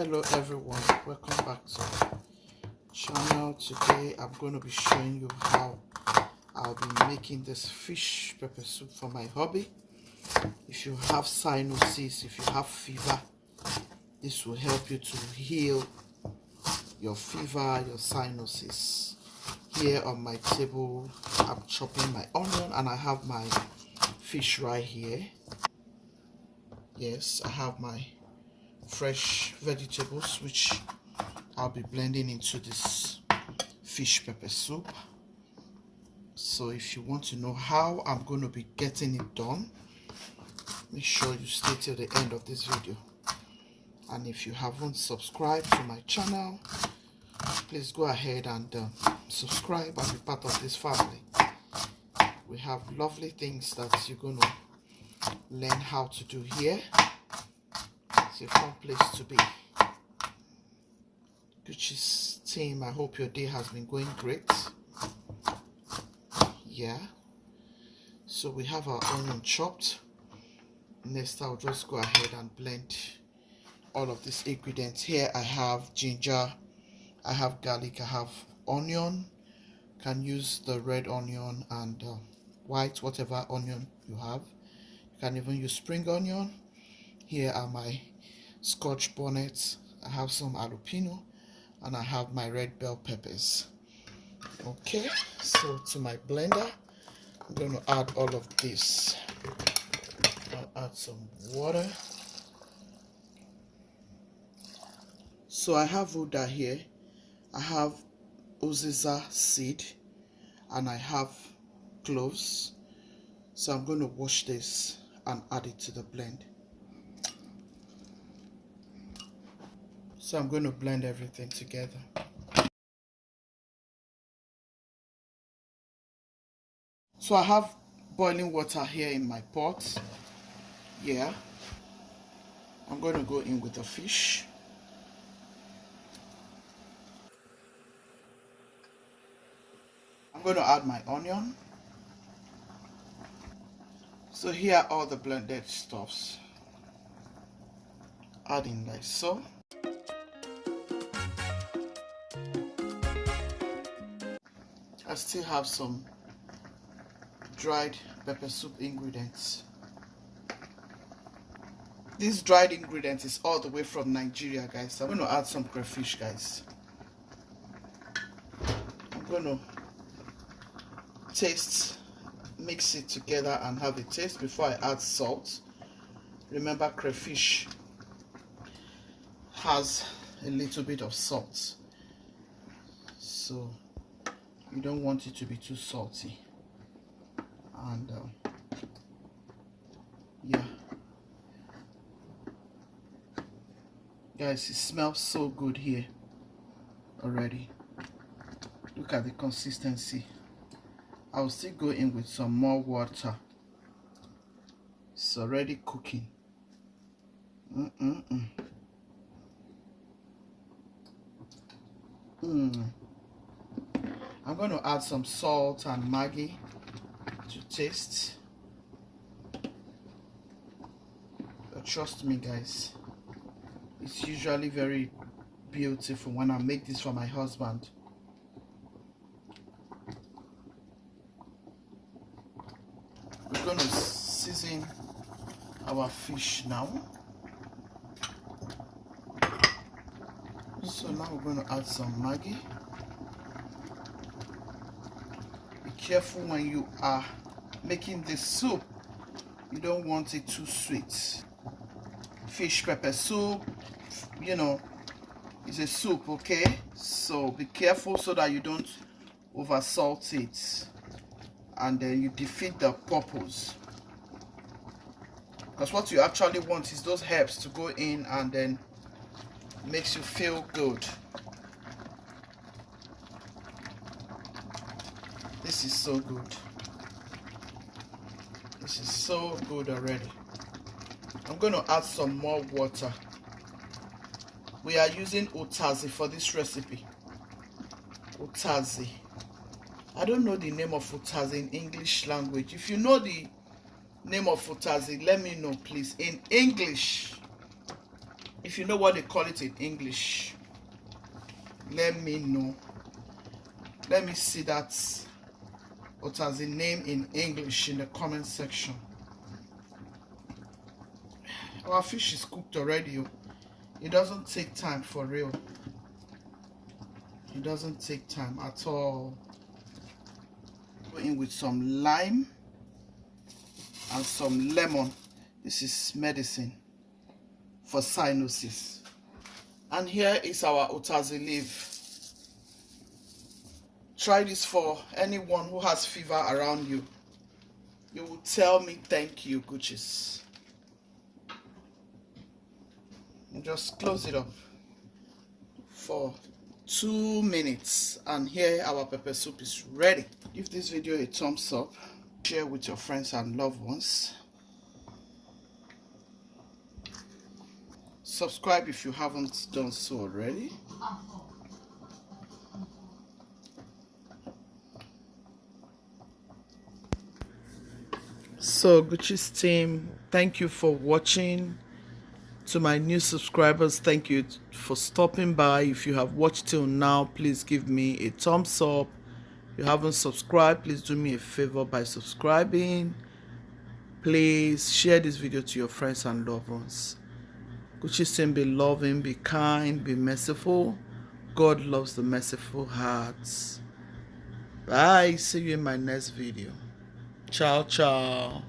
Hello everyone, welcome back to the channel. Today I'm going to be showing you how I'll be making this fish pepper soup for my hubby. If you have sinuses, if you have fever, this will help you to heal your fever, your sinuses. Here on my table I'm chopping my onion and I have my fish right here. Yes, I have my fresh vegetables which I'll be blending into this fish pepper soup. So if you want to know how I'm going to be getting it done, make sure you stay till the end of this video. And if you haven't subscribed to my channel, please go ahead and subscribe and be part of this family. We have lovely things that you're going to learn how to do here. It's a fun place to be. Guchies team, I hope your day has been going great. Yeah, so we have our onion chopped. Next I'll just go ahead and blend all of these ingredients. Here I have ginger, I have garlic, I have onion. You can use the red onion and white, whatever onion you have. You can even use spring onion. Here are my scotch bonnets. I have some jalapeno and I have my red bell peppers. Okay, so to my blender I'm going to add all of this. I'll add some water. So I have Uda here, I have uziza seed and I have cloves. So I'm going to wash this and add it to the blend. So I'm going to blend everything together. So I have boiling water here in my pot. Yeah. I'm going to go in with the fish. I'm going to add my onion. So here are all the blended stuffs. Add in like so. I still have some dried pepper soup ingredients. This dried ingredient is all the way from Nigeria, guys. I'm going to add some crayfish, guys. I'm going to mix it together and have a taste before I add salt. Remember, crayfish has a little bit of salt, so you don't want it to be too salty. And yeah, guys, it smells so good here already. Look at the consistency. I'll still go in with some more water. It's already cooking. I'm going to add some salt and Maggi to taste. But trust me, guys, it's usually very beautiful when I make this for my husband. We're going to season our fish now. So now we're going to add some Maggi. Be careful when you are making this soup. You don't want it too sweet. Fish pepper soup, you know, is a soup, okay? So be careful so that you don't over salt it and then you defeat the purpose. Because what you actually want is those herbs to go in and then makes you feel good. This is so good. This is so good already. I'm going to add some more water. We are using Utazi for this recipe. Utazi. I don't know the name of Utazi in English language. If you know the name of Utazi, let me know, please, in English. If you know what they call it in English, let me know. Let me see that Utazi name in English in the comment section. Our fish is cooked already. It doesn't take time, for real. It doesn't take time at all. Go in with some lime and some lemon. This is medicine for sinuses. And here is our Utazi leaf. Try this for anyone who has fever around you. You will tell me thank you, Guchies. And just close it up for 2 minutes, and here our pepper soup is ready. Give this video a thumbs up, share with your friends and loved ones, subscribe if you haven't done so already. So Guchies team, thank you for watching. To my new subscribers, thank you for stopping by. If you have watched till now, please give me a thumbs up. If you haven't subscribed, please do me a favor by subscribing. Please share this video to your friends and loved ones. Guchies team, be loving, be kind, be merciful. God loves the merciful hearts. Bye. See you in my next video. Ciao, ciao.